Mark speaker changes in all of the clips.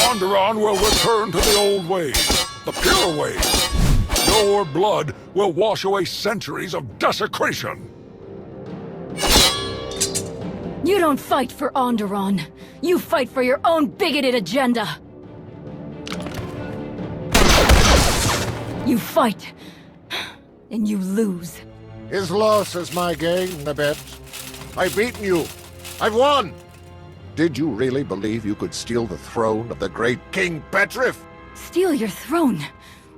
Speaker 1: Onderon will return to the old ways, the pure ways. Your blood will wash away centuries of desecration.
Speaker 2: You don't fight for Onderon. You fight for your own bigoted agenda. You fight, and you lose.
Speaker 3: His loss is my gain, I bet. I've beaten you. I've won! Did you really believe you could steal the throne of the great King Petrif?
Speaker 2: Steal your throne?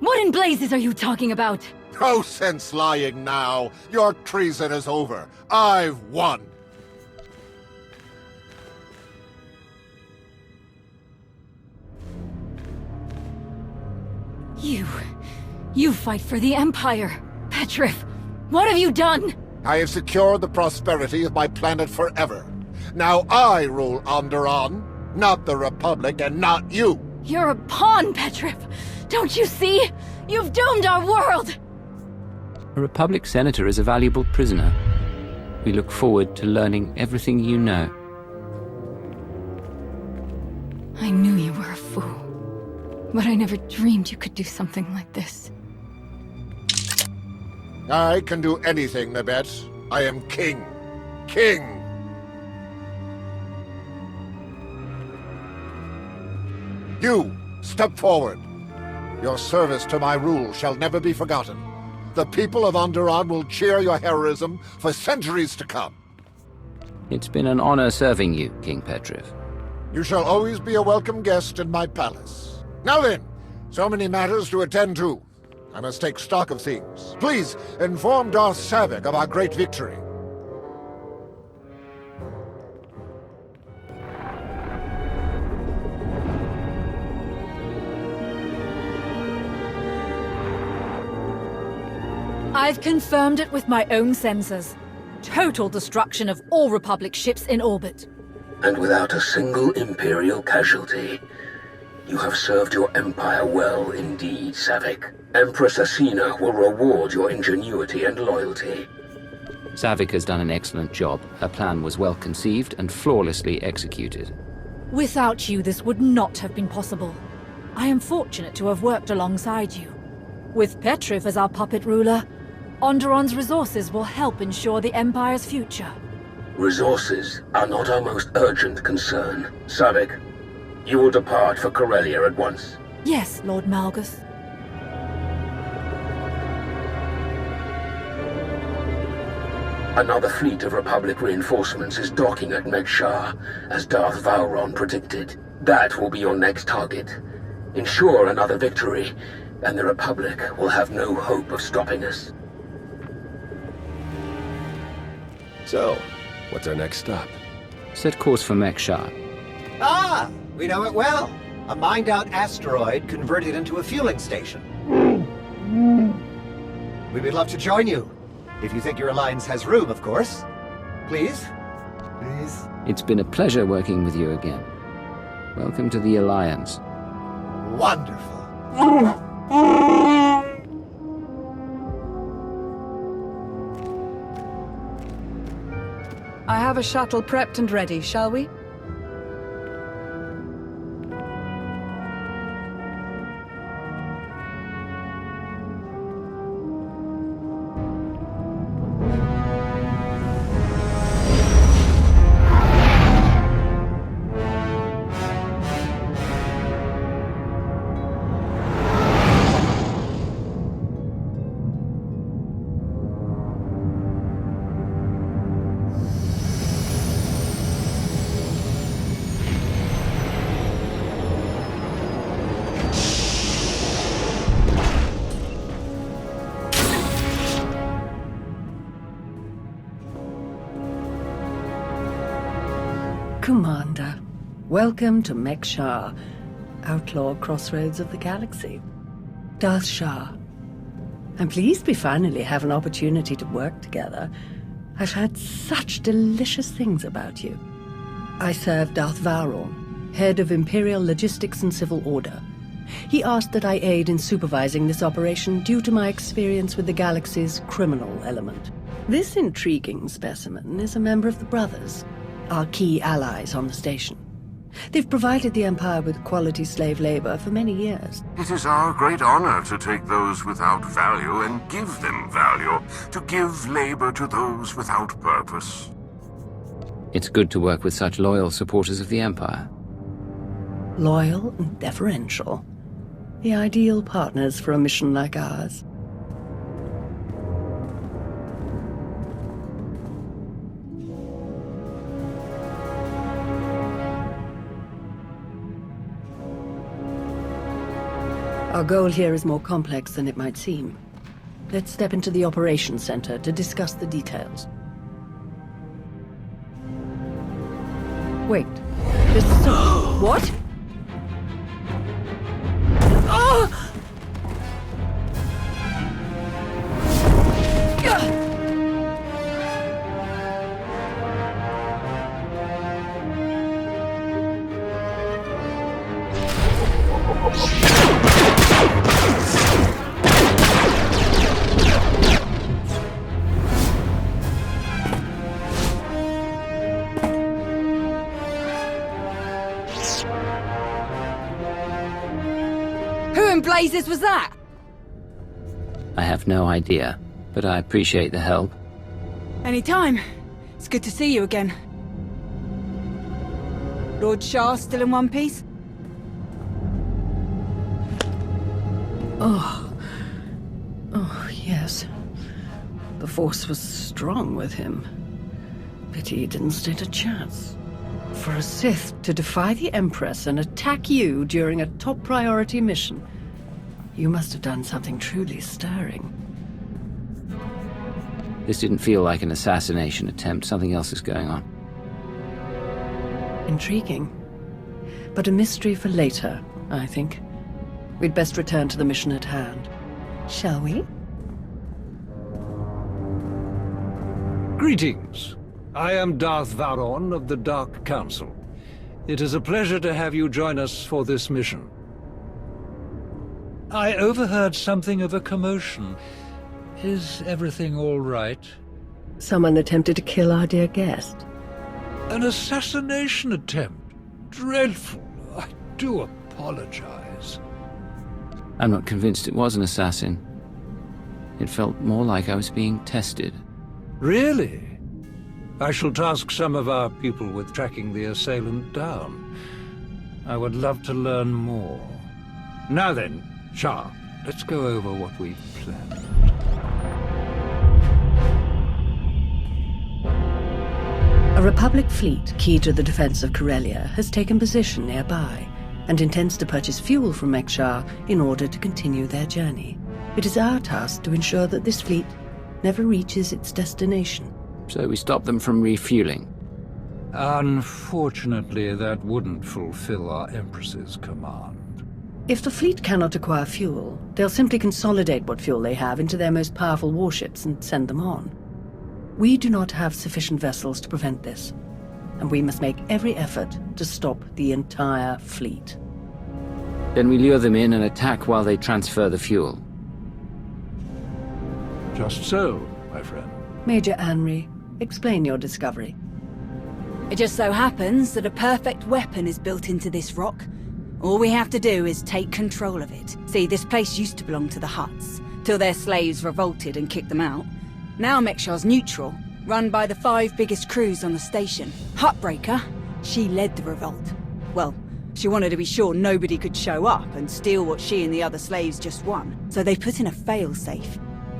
Speaker 2: What in blazes are you talking about?
Speaker 3: No sense lying now. Your treason is over. I've won.
Speaker 2: You fight for the Empire. Petrif, what have you done?
Speaker 3: I have secured the prosperity of my planet forever. Now I rule Onderon, not the Republic and not you.
Speaker 2: You're a pawn, Petrif. Don't you see? You've doomed our world!
Speaker 4: A Republic Senator is a valuable prisoner. We look forward to learning everything you know.
Speaker 2: I knew you were a fool. But I never dreamed you could do something like this.
Speaker 3: I can do anything, Nabet. I am king. King! You, step forward. Your service to my rule shall never be forgotten. The people of Onderon will cheer your heroism for centuries to come.
Speaker 4: It's been an honor serving you, King Petrif.
Speaker 3: You shall always be a welcome guest in my palace. Now then, so many matters to attend to. I must take stock of things. Please, inform Darth Savik of our great victory.
Speaker 5: I've confirmed it with my own sensors. Total destruction of all Republic ships in orbit.
Speaker 6: And without a single Imperial casualty. You have served your Empire well indeed, Savik. Empress Asina will reward your ingenuity and loyalty.
Speaker 4: Savik has done an excellent job. Her plan was well conceived and flawlessly executed.
Speaker 5: Without you, this would not have been possible. I am fortunate to have worked alongside you. With Petrif as our puppet ruler, Onderon's resources will help ensure the Empire's future.
Speaker 6: Resources are not our most urgent concern. Savik, you will depart for Corellia at once.
Speaker 5: Yes, Lord Malgus.
Speaker 6: Another fleet of Republic reinforcements is docking at Megshar, as Darth Vowron predicted. That will be your next target. Ensure another victory, and the Republic will have no hope of stopping us.
Speaker 7: So, what's our next stop?
Speaker 4: Set course for Megshar.
Speaker 8: Ah, we know it well. A mined-out asteroid converted into a fueling station. We would love to join you. If you think your alliance has room, of course. Please? Please?
Speaker 4: It's been a pleasure working with you again. Welcome to the Alliance.
Speaker 8: Wonderful.
Speaker 9: I have a shuttle prepped and ready, shall we? Commander, welcome to Megshar, outlaw crossroads of the galaxy. Darth Shah, I'm pleased we finally have an opportunity to work together. I've heard such delicious things about you. I serve Darth Vowron, head of Imperial Logistics and Civil Order. He asked that I aid in supervising this operation due to my experience with the galaxy's criminal element. This intriguing specimen is a member of the Brothers, our key allies on the station. They've provided the Empire with quality slave labor for many years.
Speaker 10: It is our great honor to take those without value and give them value, to give labor to those without purpose.
Speaker 4: It's good to work with such loyal supporters of the Empire.
Speaker 9: Loyal and deferential. The ideal partners for a mission like ours. Our goal here is more complex than it might seem. Let's step into the operations center to discuss the details. Wait. This is so... What? Oh!
Speaker 5: Who in blazes was that?
Speaker 4: I have no idea, but I appreciate the help.
Speaker 11: Anytime. It's good to see you again. Lord Shah still in one piece?
Speaker 9: Oh, yes. The Force was strong with him. Pity he didn't stand a chance. For a Sith to defy the Empress and attack you during a top priority mission, you must have done something truly stirring.
Speaker 4: This didn't feel like an assassination attempt. Something else is going on.
Speaker 9: Intriguing. But a mystery for later, I think. We'd best return to the mission at hand. Shall we?
Speaker 12: Greetings. I am Darth Vowron of the Dark Council. It is a pleasure to have you join us for this mission. I overheard something of a commotion. Is everything all right?
Speaker 9: Someone attempted to kill our dear guest.
Speaker 12: An assassination attempt? Dreadful. I do apologize.
Speaker 4: I'm not convinced it was an assassin. It felt more like I was being tested.
Speaker 12: Really? I shall task some of our people with tracking the assailant down. I would love to learn more. Now then, Shah, let's go over what we've planned.
Speaker 9: A Republic fleet key to the defense of Corellia has taken position nearby and intends to purchase fuel from Mek-Shar in order to continue their journey. It is our task to ensure that this fleet never reaches its destination.
Speaker 4: So we stop them from refueling.
Speaker 12: Unfortunately, that wouldn't fulfill our Empress's command.
Speaker 9: If the fleet cannot acquire fuel, they'll simply consolidate what fuel they have into their most powerful warships and send them on. We do not have sufficient vessels to prevent this, and we must make every effort to stop the entire fleet.
Speaker 4: Then we lure them in and attack while they transfer the fuel.
Speaker 12: Just so, my friend.
Speaker 9: Major Anri, explain your discovery.
Speaker 11: It just so happens that a perfect weapon is built into this rock. All we have to do is take control of it. See, this place used to belong to the Hutts, till their slaves revolted and kicked them out. Now Mek-Shar's neutral, run by the 5 biggest crews on the station. Huttbreaker, she led the revolt. Well, she wanted to be sure nobody could show up and steal what she and the other slaves just won. So they put in a fail-safe.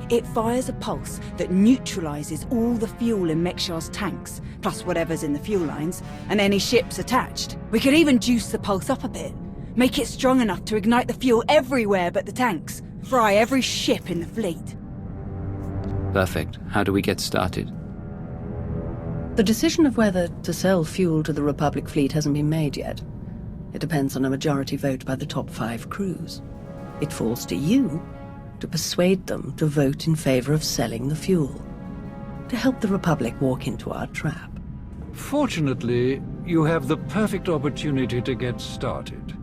Speaker 11: It fires a pulse that neutralizes all the fuel in Mek-Shar's tanks, plus whatever's in the fuel lines, and any ships attached. We could even juice the pulse up a bit. Make it strong enough to ignite the fuel everywhere but the tanks. Fry every ship in the fleet.
Speaker 4: Perfect. How do we get started?
Speaker 9: The decision of whether to sell fuel to the Republic fleet hasn't been made yet. It depends on a majority vote by the top 5 crews. It falls to you to persuade them to vote in favor of selling the fuel, to help the Republic walk into our trap.
Speaker 12: Fortunately, you have the perfect opportunity to get started.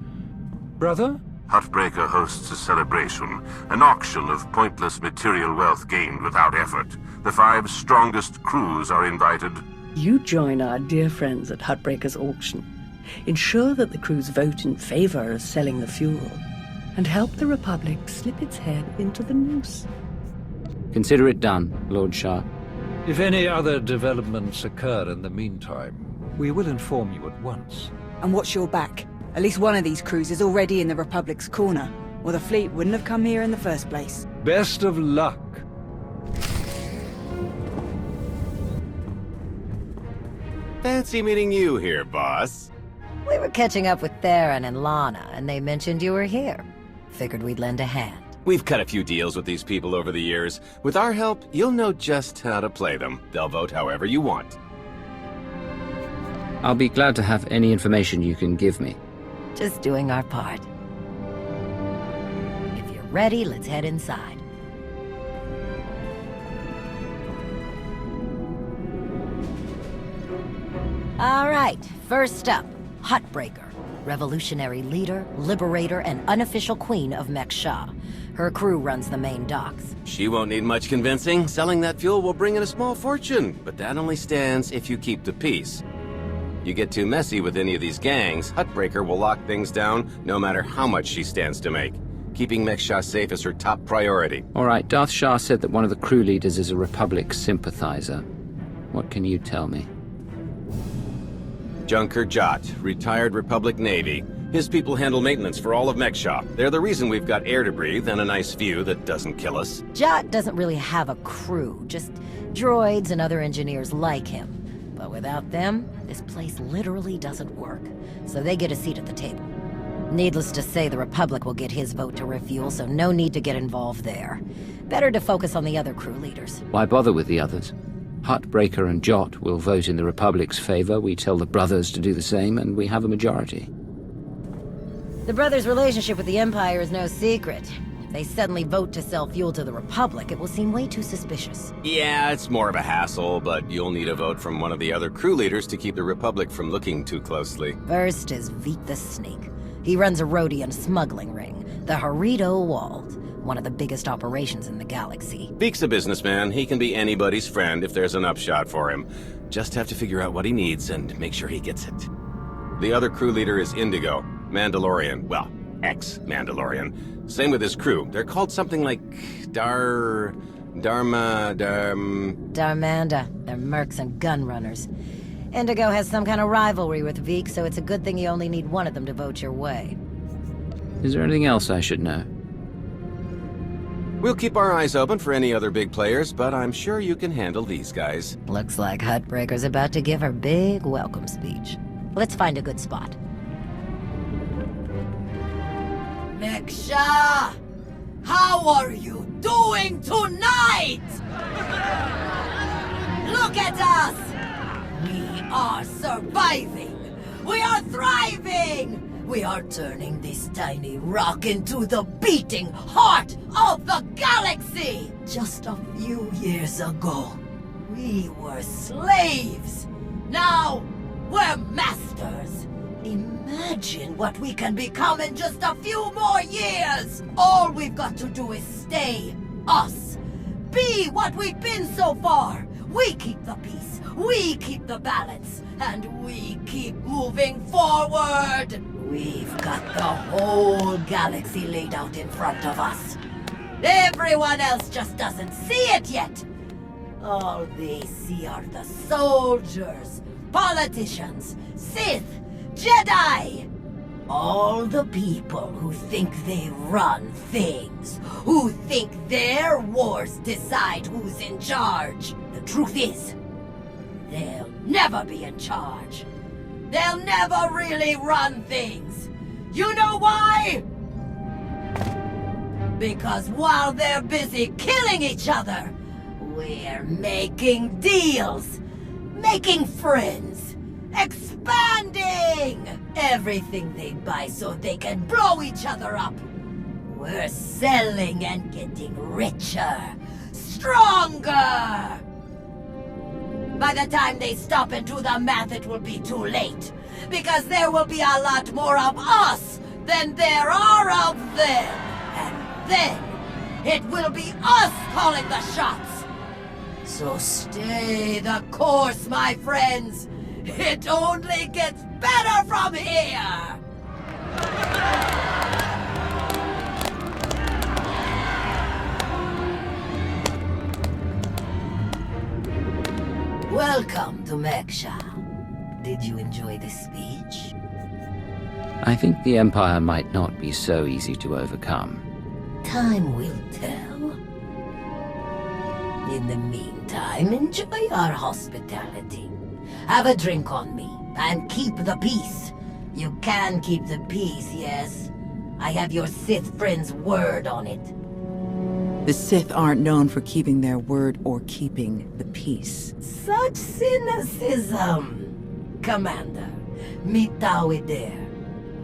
Speaker 12: Brother?
Speaker 10: Huttbreaker hosts a celebration, an auction of pointless material wealth gained without effort. The 5 strongest crews are invited.
Speaker 9: You join our dear friends at Huttbreaker's auction. ensure that the crews vote in favor of selling the fuel, and help the Republic slip its head into the noose.
Speaker 4: Consider it done, Lord Shah.
Speaker 12: If any other developments occur in the meantime, we will inform you at once.
Speaker 11: And watch your back. At least one of these crews is already in the Republic's corner, or the fleet wouldn't have come here in the first place.
Speaker 12: Best of luck.
Speaker 13: Fancy meeting you here, boss.
Speaker 14: We were catching up with Theron and Lana, and they mentioned you were here. Figured we'd lend a hand.
Speaker 13: We've cut a few deals with these people over the years. With our help, you'll know just how to play them. They'll vote however you want.
Speaker 4: I'll be glad to have any information you can give me.
Speaker 14: Just doing our part. If you're ready, let's head inside. All right, first up, Huttbreaker. Revolutionary leader, liberator, and unofficial queen of Mek-Sha. Her crew runs the main docks.
Speaker 13: She won't need much convincing. Selling that fuel will bring in a small fortune, but that only stands if you keep the peace. You get too messy with any of these gangs, Huttbreaker will lock things down no matter how much she stands to make. Keeping Mek-Sha safe is her top priority.
Speaker 4: All right, Darth Shah said that one of the crew leaders is a Republic sympathizer. What can you tell me?
Speaker 13: Junker Jot, retired Republic Navy. His people handle maintenance for all of Mek-Sha. They're the reason we've got air to breathe and a nice view that doesn't kill us.
Speaker 14: Jot doesn't really have a crew, just droids and other engineers like him. But without them, this place literally doesn't work. So they get a seat at the table. Needless to say, the Republic will get his vote to refuel, so no need to get involved there. Better to focus on the other crew leaders.
Speaker 4: Why bother with the others? Huttbreaker and Jot will vote in the Republic's favor, we tell the brothers to do the same, and we have a majority.
Speaker 14: The brothers' relationship with the Empire is no secret. If they suddenly vote to sell fuel to the Republic, it will seem way too suspicious.
Speaker 13: Yeah, it's more of a hassle, but you'll need a vote from one of the other crew leaders to keep the Republic from looking too closely.
Speaker 14: First is Veek the Snake. He runs a Rhodian smuggling ring, the Harrido Wald, one of the biggest operations in the galaxy.
Speaker 13: Veek's a businessman. He can be anybody's friend if there's an upshot for him. Just have to figure out what he needs and make sure he gets it. The other crew leader is Indigo, Mandalorian. Well, ex-Mandalorian. Same with his crew. They're called something like Darmanda. They're mercs and gun runners.
Speaker 14: Indigo has some kind of rivalry with Veek, so it's a good thing you only need one of them to vote your way.
Speaker 4: Is there anything else I should know?
Speaker 13: We'll keep our eyes open for any other big players, but I'm sure you can handle these guys.
Speaker 14: Looks like Huttbreaker's about to give her big welcome speech. Let's find a good spot.
Speaker 15: Mek-Sha! How are you doing tonight? Look at us! We are surviving! We are thriving! We are turning this tiny rock into the beating heart of the galaxy! Just a few years ago, we were slaves. Now, we're masters. Imagine what we can become in just a few more years! All we've got to do is stay us. Be what we've been so far. We keep the peace, we keep the balance, and we keep moving forward! We've got the whole galaxy laid out in front of us. Everyone else just doesn't see it yet. All they see are the soldiers, politicians, Sith, Jedi. All the people who think they run things, who think their wars decide who's in charge. The truth is, they'll never be in charge. They'll never really run things. You know why? Because while they're busy killing each other, we're making deals, making friends, expanding everything they buy so they can blow each other up. We're selling and getting richer, stronger. By the time they stop and do the math, it will be too late. Because there will be a lot more of us than there are of them. And then, it will be us calling the shots. So stay the course, my friends. It only gets better from here! Welcome to Meksha. Did you enjoy the speech?
Speaker 4: I think the Empire might not be so easy to overcome.
Speaker 15: Time will tell. In the meantime, enjoy our hospitality. Have a drink on me, and keep the peace. You can keep the peace, yes? I have your Sith friend's word on it.
Speaker 11: The Sith aren't known for keeping their word or keeping the peace.
Speaker 15: Such cynicism! Commander, meet Tawidir,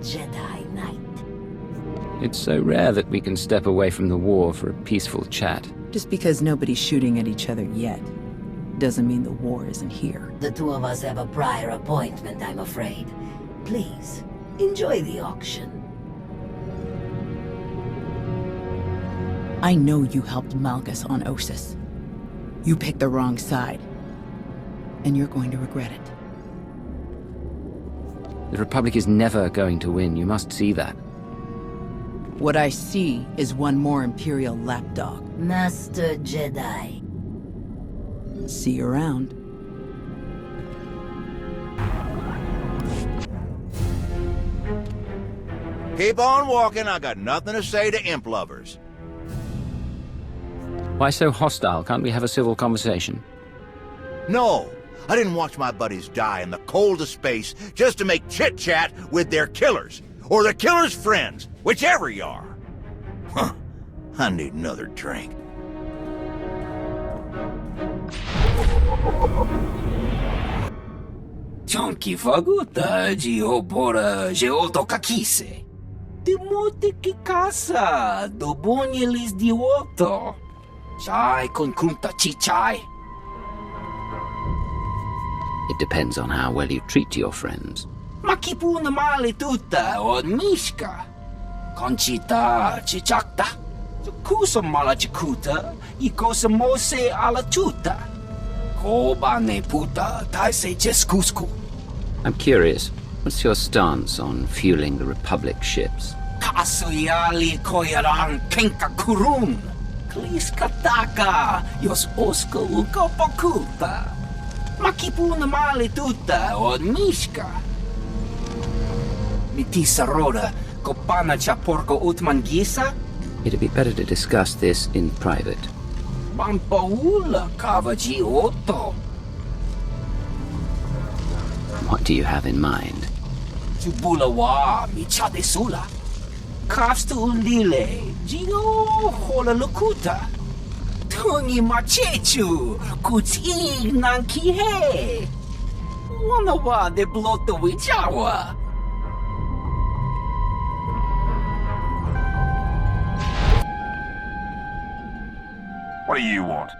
Speaker 15: Jedi Knight.
Speaker 4: It's so rare that we can step away from the war for a peaceful chat.
Speaker 11: Just because nobody's shooting at each other yet, doesn't mean the war isn't here.
Speaker 15: The two of us have a prior appointment, I'm afraid. Please, enjoy the auction.
Speaker 11: I know you helped Malgus on Ossus. You picked the wrong side. And you're going to regret it.
Speaker 4: The Republic is never going to win, you must see that.
Speaker 11: What I see is one more Imperial lapdog.
Speaker 15: Master Jedi.
Speaker 11: See you around.
Speaker 16: Keep on walking, I got nothing to say to imp lovers.
Speaker 4: Why so hostile? Can't we have a civil conversation?
Speaker 16: No, I didn't watch my buddies die in the cold of space just to make chit-chat with their killers. Or their killers' friends, whichever you are. Huh, I need another drink.
Speaker 17: Chonky faguta geopora geotokakise. Demote que casa do bonyelis dioto. Chai con kunta chichai.
Speaker 4: It depends on how well you treat your friends.
Speaker 17: Makipuna male tuta o mishka. Conchita chichakta. Kusa mala chikuta. Ikosa mose ala tuta. Koba ne puta taise jeskusku.
Speaker 4: I'm curious, what's your stance on fueling the Republic ships?
Speaker 17: Kasuyali koyaran kenka kurun. Kliskataka yos oska uka pakuta. Makipuna male tuta o mishka. Mitisa roda kopana chaporko utman gisa.
Speaker 4: It'd be better to discuss this in private.
Speaker 17: Pampaula kavaji otto.
Speaker 4: What do you have in mind?
Speaker 17: Subula wa michade sula. Kafstu undile, jino hola lukuta. Tungi machechu, kuti nankihe. Wana wa de bloto wijawa.
Speaker 10: What do you want?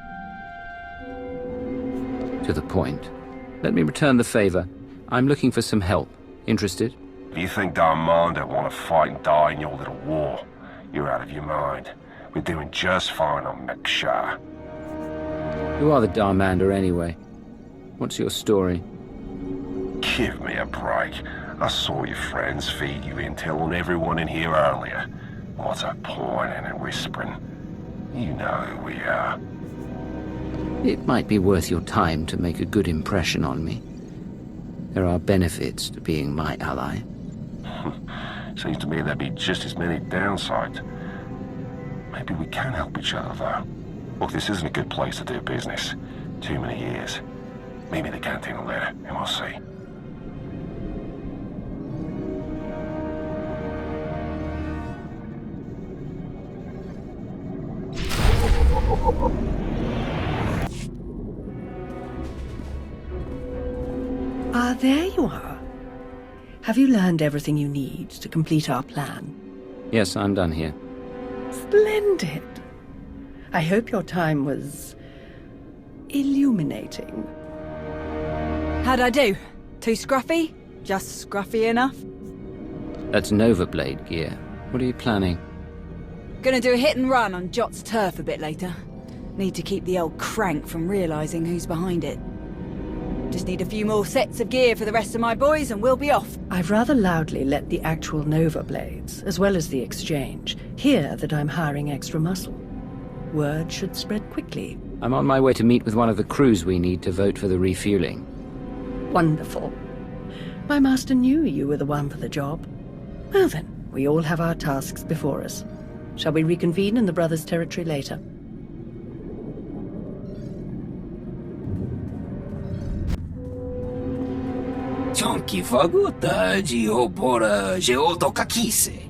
Speaker 4: To the point. Let me return the favor. I'm looking for some help. Interested?
Speaker 10: If you think Darmanda want to fight and die in your little war, you're out of your mind. We're doing just fine on Meksha.
Speaker 4: Who are the Darmanda anyway? What's your story?
Speaker 10: Give me a break. I saw your friends feed you intel on everyone in here earlier. What's a pointing and whispering? You know who we are.
Speaker 4: It might be worth your time to make a good impression on me. There are benefits to being my ally.
Speaker 10: Seems to me there'd be just as many downsides. Maybe we can help each other, though. Look, this isn't a good place to do business. Too many years. Maybe the canteen will let it, and we'll see.
Speaker 9: There you are. Have you learned everything you need to complete our plan?
Speaker 4: Yes, I'm done here.
Speaker 9: Splendid. I hope your time was illuminating.
Speaker 11: How'd I do? Too scruffy? Just scruffy enough?
Speaker 4: That's Nova Blade gear. What are you planning?
Speaker 11: Gonna do a hit and run on Jot's turf a bit later. Need to keep the old crank from realizing who's behind it. Just need a few more sets of gear for the rest of my boys and we'll be off.
Speaker 9: I've rather loudly let the actual Nova Blades, as well as the Exchange, hear that I'm hiring extra muscle. Word should spread quickly.
Speaker 4: I'm on my way to meet with one of the crews we need to vote for the refueling.
Speaker 9: Wonderful. My master knew you were the one for the job. Well then, we all have our tasks before us. Shall we reconvene in the Brothers' territory later?
Speaker 17: Chonki faguta geopora geotokakise.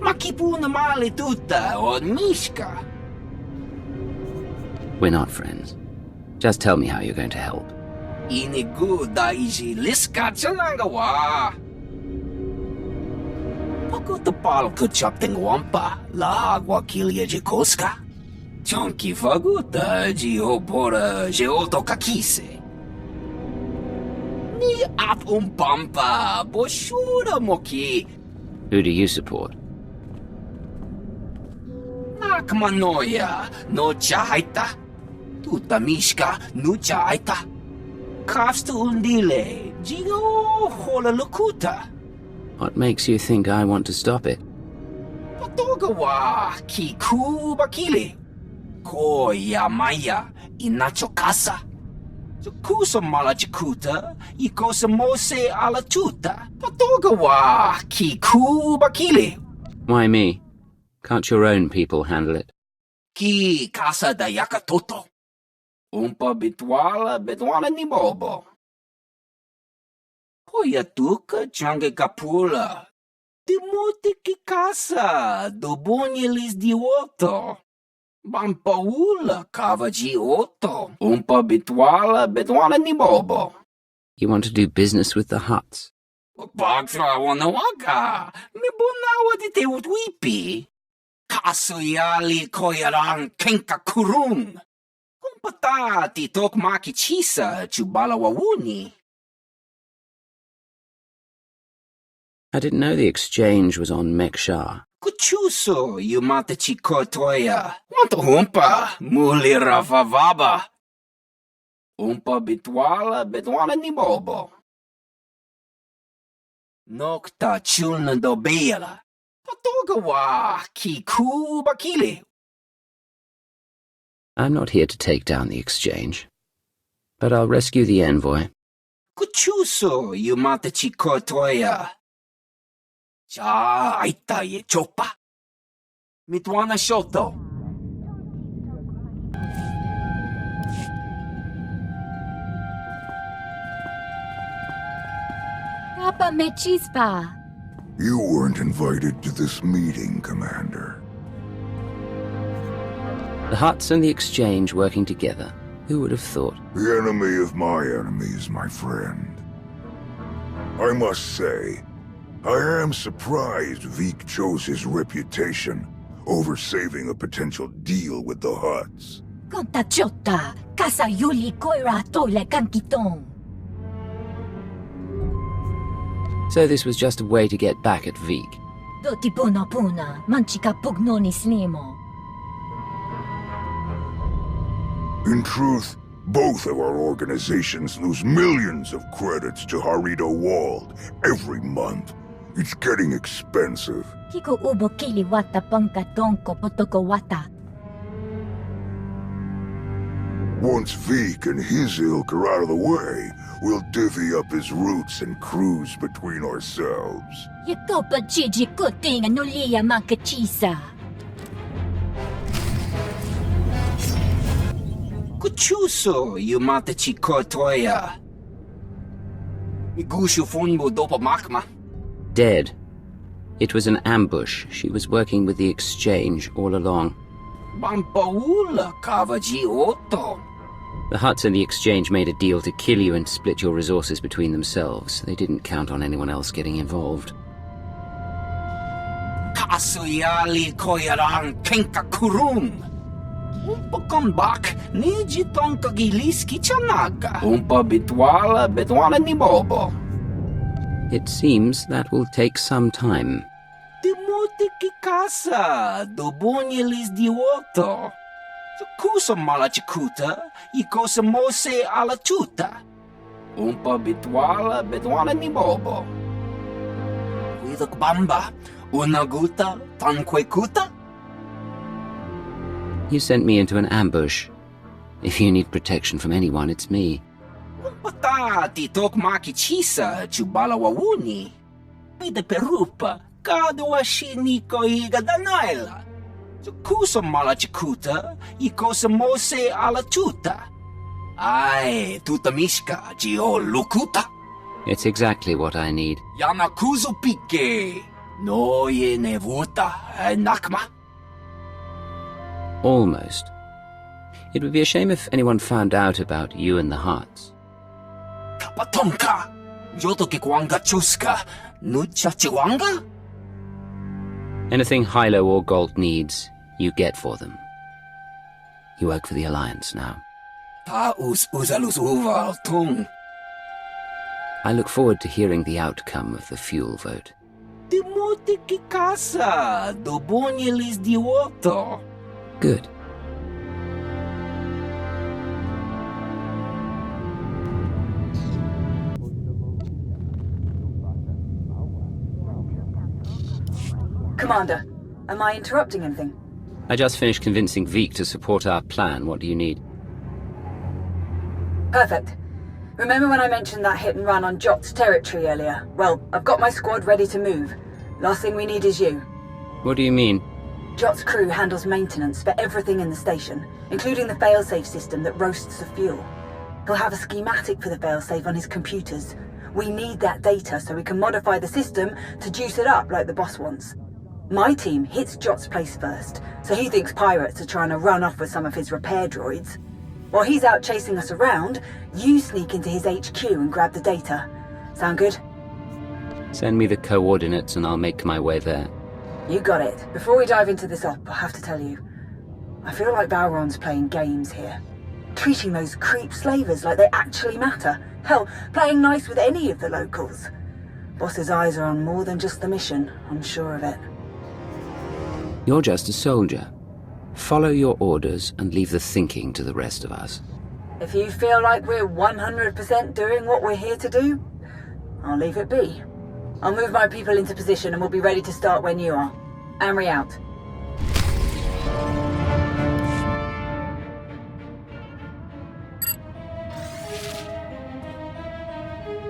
Speaker 17: Makipuna male tutta od mishka.
Speaker 4: We're not friends. Just tell me how you're going to help.
Speaker 17: Inigu daiji liska chanangawa. Pagutapal kuchapting wampa la aguakilia jikoska. Chonki faguta geopora geotokakise. Ni at umpampa boshura moki.
Speaker 4: Who do you support?
Speaker 17: Nakmanoya no chaita. Tuta mishka no chaita. Kafsta undile jigo hola lukuta.
Speaker 4: What makes you think I want to stop it?
Speaker 17: Patogawa kiku bakile. Koya maya inacho casa. Kusa mala chikuta, ikosa mose ala tuta. Patogawa kiku bakile.
Speaker 4: Why me? Can't your own people handle it?
Speaker 17: Ki casa da yakatoto. Umpa bitwala ni bobo. Poya tuka change kapula. Timote ki casa, do bonyelis di otto. Bampaula kavaji otto. Umpa bitwala ni bobo.
Speaker 4: You want to do business with the Hutts?
Speaker 17: Bagtra wanawaga. Me bonawa di te utwipi. Kaso yali koyaran kenka kurung. Kumpatati tok maki chisa chubala wawuni.
Speaker 4: I didn't know the Exchange was on Mekshar.
Speaker 17: Kuchuso yumata chikotoya. Wanto humpa muli ravavaba. Umpa bitwala ni bobo. Nokta chulna dobela. Patogawa kiku bakile.
Speaker 4: I'm not here to take down the Exchange, but I'll rescue the envoy.
Speaker 17: Kuchuso yumata chikotoya. Cha aita ye chopa. Mitwana shoto.
Speaker 2: Papa me chispa.
Speaker 1: You weren't invited to this meeting, Commander.
Speaker 4: The Hutts and the Exchange working together. Who would have thought?
Speaker 1: The enemy of my enemy is my friend. I must say, I am surprised Vik chose his reputation over saving a potential deal with the Hutts.
Speaker 15: Conta chota, casa yuli koira tole kankitong.
Speaker 4: So this was just a way to get back at Vik.
Speaker 15: Doti puna puna, manchika pugnoni snimo.
Speaker 1: In truth, both of our organizations lose millions of credits to Harito Wald every month. It's getting expensive.
Speaker 15: Kiko ubo kili wata pangka tonko potoko wata.
Speaker 1: Once Vik and his ilk are out of the way, we'll divvy up his routes and cruise between ourselves.
Speaker 15: Yakopa chiji kuting anulia makachisa.
Speaker 17: Kuchuso yumata chikotoya. Migushu funbo dopa makma.
Speaker 4: Dead. It was an ambush. She was working with the Exchange all along.
Speaker 17: Bampaula kavaji otto.
Speaker 4: The Hutts and the Exchange made a deal to kill you and split your resources between themselves. They didn't count on anyone else getting involved.
Speaker 17: Kasuyali koyaran kenka kurum. Umpa kombak niji tonka giliski chanaga. Umpa bitwala ni bobo.
Speaker 4: It seems that will take some time.
Speaker 17: Timote ki casa, do bonyelis di otto. Kusa mala chikuta, ikosa mose ala tuta. Umpa bitwala ni bobo. Widok bamba, unaguta, tanquekuta?
Speaker 4: You sent me into an ambush. If you need protection from anyone, it's me.
Speaker 17: Pata titok makichisa chubala wawuni. Pide perupa, kadwa shiniko igadanaila. Kusa malachikuta, ikosa mose ala tuta. Ai, tuta mishka, gio lukuta.
Speaker 4: It's exactly what I need.
Speaker 17: Yanakuzu pike, no ye nevuta, nakma.
Speaker 4: Almost. It would be a shame if anyone found out about you and the Hearts.
Speaker 17: Patonka, yoto kikwanga chuska, nuchachiwanga?
Speaker 4: Anything Hilo or Galt needs, you get for them. You work for the Alliance now.
Speaker 17: Ta uzalus uval tung.
Speaker 4: I look forward to hearing the outcome of the fuel vote.
Speaker 17: Dimuti kikasa, dobonyelis diwoto.
Speaker 4: Good.
Speaker 18: Commander, am I interrupting anything?
Speaker 4: I just finished convincing Veek to support our plan. What do you need?
Speaker 18: Perfect. Remember when I mentioned that hit and run on Jot's territory earlier? Well, I've got my squad ready to move. Last thing we need is you.
Speaker 4: What do you mean?
Speaker 18: Jot's crew handles maintenance for everything in the station, including the failsafe system that roasts the fuel. He'll have a schematic for the failsafe on his computers. We need that data so we can modify the system to juice it up like the boss wants. My team hits Jot's place first, so he thinks pirates are trying to run off with some of his repair droids. While he's out chasing us around, you sneak into his HQ and grab the data. Sound good?
Speaker 4: Send me the coordinates and I'll make my way there.
Speaker 18: You got it. Before we dive into this op, I have to tell you, I feel like Valron's playing games here. Treating those creep slavers like they actually matter. Hell, playing nice with any of the locals. Boss's eyes are on more than just the mission, I'm sure of it.
Speaker 4: You're just a soldier. Follow your orders and leave the thinking to the rest of us.
Speaker 18: If you feel like we're 100% doing what we're here to do, I'll leave it be. I'll move my people into position and we'll be ready to start when you are. Amri out.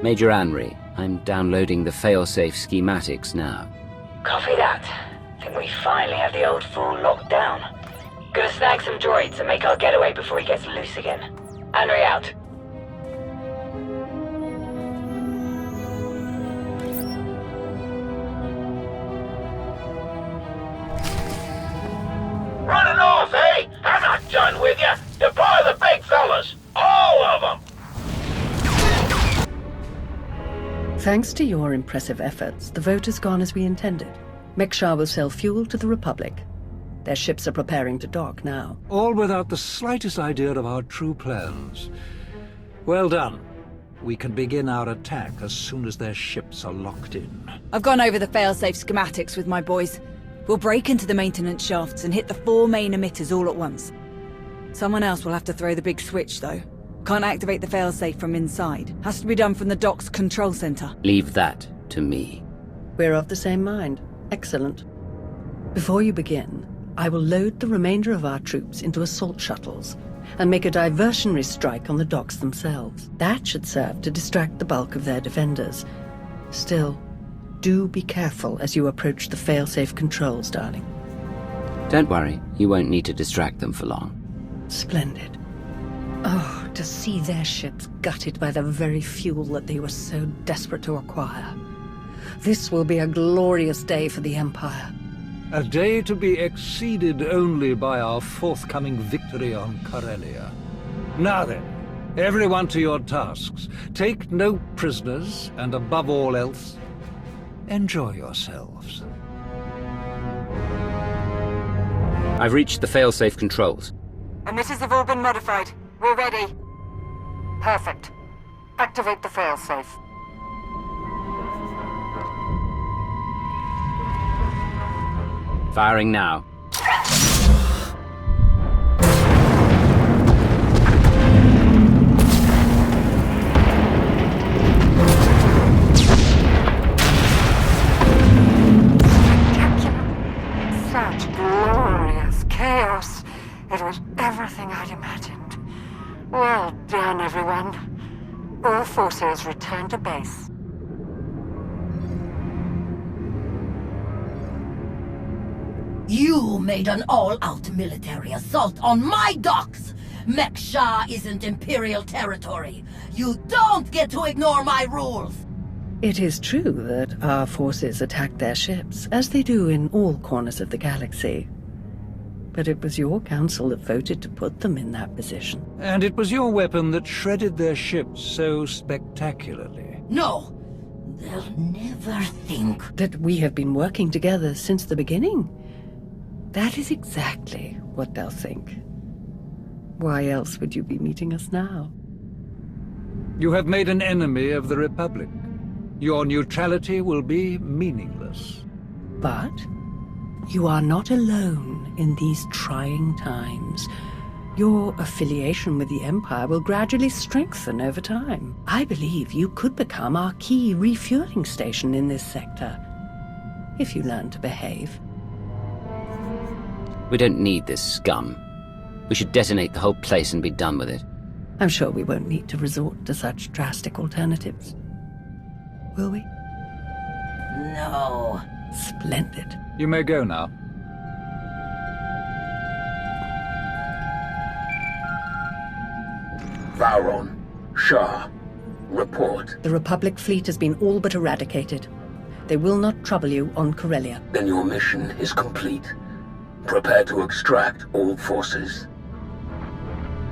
Speaker 4: Major Anri, I'm downloading the failsafe schematics now.
Speaker 19: Copy that. Think we finally have the old fool locked down. Gonna snag some droids and make our getaway before he gets loose again. Henry out.
Speaker 16: Running off, eh? I'm not done with you. Deploy the big fellas. All of them.
Speaker 9: Thanks to your impressive efforts, the vote has gone as we intended. Mekshar will sell fuel to the Republic. Their ships are preparing to dock now.
Speaker 12: All without the slightest idea of our true plans. Well done. We can begin our attack as soon as their ships are locked in.
Speaker 11: I've gone over the failsafe schematics with my boys. We'll break into the maintenance shafts and hit the 4 main emitters all at once. Someone else will have to throw the big switch, though. Can't activate the failsafe from inside. Has to be done from the dock's control center.
Speaker 4: Leave that to me.
Speaker 9: We're of the same mind. Excellent. Before you begin, I will load the remainder of our troops into assault shuttles and make a diversionary strike on the docks themselves. That should serve to distract the bulk of their defenders. Still, do be careful as you approach the failsafe controls, darling.
Speaker 4: Don't worry, you won't need to distract them for long.
Speaker 9: Splendid. Oh, to see their ships gutted by the very fuel that they were so desperate to acquire. This will be a glorious day for the Empire.
Speaker 12: A day to be exceeded only by our forthcoming victory on Corellia. Now then, everyone to your tasks. Take no prisoners, and above all else, enjoy yourselves.
Speaker 4: I've reached the failsafe controls.
Speaker 20: Emitters have all been modified. We're ready. Perfect. Activate the failsafe.
Speaker 4: Firing now.
Speaker 20: forces return to base.
Speaker 15: You made an all-out military assault on my docks! Mek Shah isn't Imperial territory. You don't get to ignore my rules!
Speaker 9: It is true that our forces attacked their ships, as they do in all corners of the galaxy. But it was your council that voted to put them in that position.
Speaker 12: And it was your weapon that shredded their ships so spectacularly.
Speaker 15: No! They'll never think
Speaker 9: that we have been working together since the beginning. That is exactly what they'll think. Why else would you be meeting us now?
Speaker 12: You have made an enemy of the Republic. Your neutrality will be meaningless.
Speaker 9: But you are not alone in these trying times. Your affiliation with the Empire will gradually strengthen over time. I believe you could become our key refueling station in this sector, if you learn to behave.
Speaker 4: We don't need this scum. We should detonate the whole place and be done with it.
Speaker 9: I'm sure we won't need to resort to such drastic alternatives. Will we?
Speaker 15: No.
Speaker 9: Splendid.
Speaker 12: You may go now.
Speaker 6: Vowron, Shah, report.
Speaker 9: The Republic fleet has been all but eradicated. They will not trouble you on Corellia.
Speaker 6: Then your mission is complete. Prepare to extract all forces.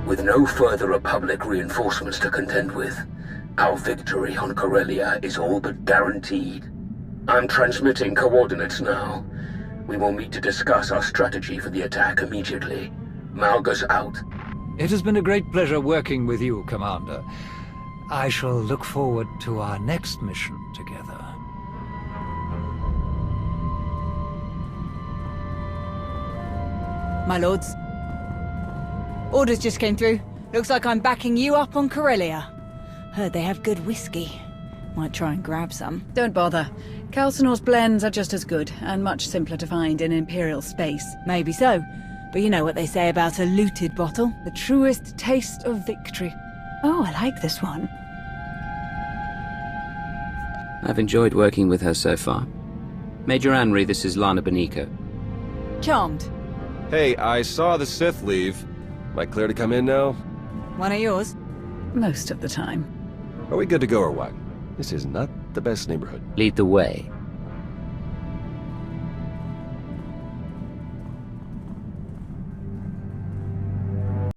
Speaker 6: With no further Republic reinforcements to contend with, our victory on Corellia is all but guaranteed. I'm transmitting coordinates now. We will meet to discuss our strategy for the attack immediately. Malgus out.
Speaker 12: It has been a great pleasure working with you, Commander. I shall look forward to our next mission together.
Speaker 11: My lords. Orders just came through. Looks like I'm backing you up on Corellia. Heard they have good whiskey. Might try and grab some.
Speaker 21: Don't bother. Calcinor's blends are just as good, and much simpler to find in Imperial space.
Speaker 11: Maybe so. But you know what they say about a looted bottle? The truest taste of victory. Oh, I like this one.
Speaker 4: I've enjoyed working with her so far. Major Anri, this is Lana Beniko.
Speaker 11: Charmed.
Speaker 7: Hey, I saw the Sith leave. Am I clear to come in now?
Speaker 11: One of yours?
Speaker 21: Most of the time.
Speaker 7: Are we good to go or what? This is not the best neighborhood.
Speaker 4: Lead the way.